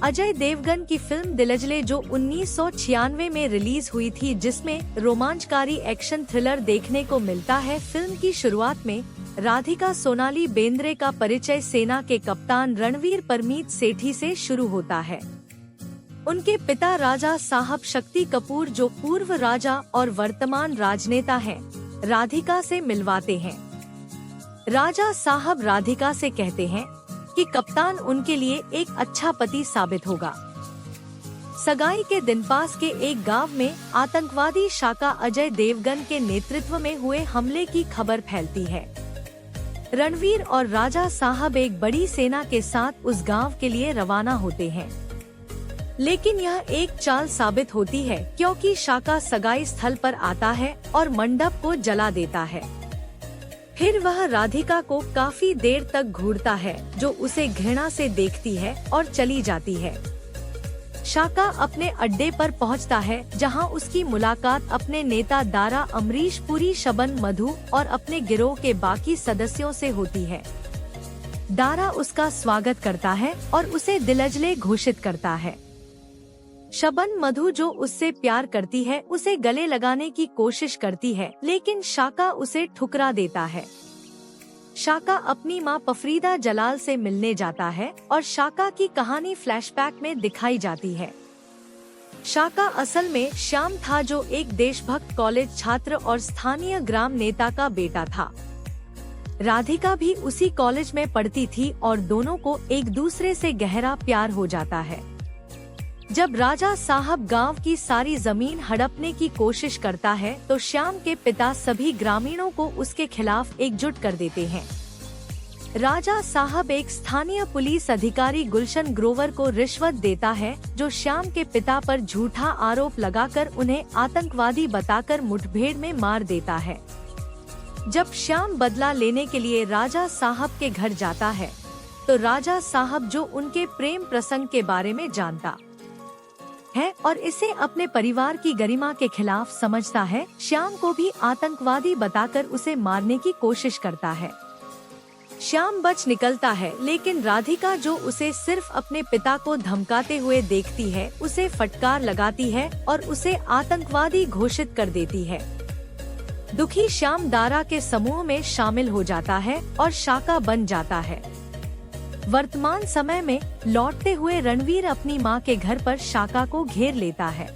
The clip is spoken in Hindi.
अजय देवगन की फिल्म दिलजले जो 1996 में रिलीज हुई थी, जिसमें रोमांचकारी एक्शन थ्रिलर देखने को मिलता है। फिल्म की शुरुआत में राधिका सोनाली बेंद्रे का परिचय सेना के कप्तान रणवीर परमीत सेठी से शुरू होता है। उनके पिता राजा साहब शक्ति कपूर, जो पूर्व राजा और वर्तमान राजनेता हैं, राधिका से मिलवाते हैं। राजा साहब राधिका से कहते हैं कि कप्तान उनके लिए एक अच्छा पति साबित होगा। सगाई के दिन पास के एक गांव में आतंकवादी शाका अजय देवगन के नेतृत्व में हुए हमले की खबर फैलती है। रणवीर और राजा साहब एक बड़ी सेना के साथ उस गांव के लिए रवाना होते हैं, लेकिन यह एक चाल साबित होती है, क्योंकि शाका सगाई स्थल पर आता है और मंडप को जला देता है। फिर वह राधिका को काफी देर तक घूरता है, जो उसे घृणा से देखती है और चली जाती है। शाका अपने अड्डे पर पहुंचता है, जहां उसकी मुलाकात अपने नेता दारा अमरीश पुरी, शबन मधु और अपने गिरोह के बाकी सदस्यों से होती है। दारा उसका स्वागत करता है और उसे दिलजले घोषित करता है। शबन मधु, जो उससे प्यार करती है, उसे गले लगाने की कोशिश करती है, लेकिन शाका उसे ठुकरा देता है। शाका अपनी मां पफरीदा जलाल से मिलने जाता है और शाका की कहानी फ्लैशबैक में दिखाई जाती है। शाका असल में श्याम था, जो एक देशभक्त कॉलेज छात्र और स्थानीय ग्राम नेता का बेटा था। राधिका भी उसी कॉलेज में पढ़ती थी और दोनों को एक दूसरे से गहरा प्यार हो जाता है। जब राजा साहब गांव की सारी जमीन हड़पने की कोशिश करता है, तो श्याम के पिता सभी ग्रामीणों को उसके खिलाफ एकजुट कर देते हैं। राजा साहब एक स्थानीय पुलिस अधिकारी गुलशन ग्रोवर को रिश्वत देता है, जो श्याम के पिता पर झूठा आरोप लगाकर उन्हें आतंकवादी बताकर मुठभेड़ में मार देता है। जब श्याम बदला लेने के लिए राजा साहब के घर जाता है, तो राजा साहब, जो उनके प्रेम प्रसंग के बारे में जानता है और इसे अपने परिवार की गरिमा के खिलाफ समझता है, श्याम को भी आतंकवादी बताकर उसे मारने की कोशिश करता है। श्याम बच निकलता है, लेकिन राधिका, जो उसे सिर्फ अपने पिता को धमकाते हुए देखती है, उसे फटकार लगाती है और उसे आतंकवादी घोषित कर देती है। दुखी श्याम दारा के समूह में शामिल हो जाता है और शाका बन जाता है। वर्तमान समय में लौटते हुए रणवीर अपनी मां के घर पर शाका को घेर लेता है।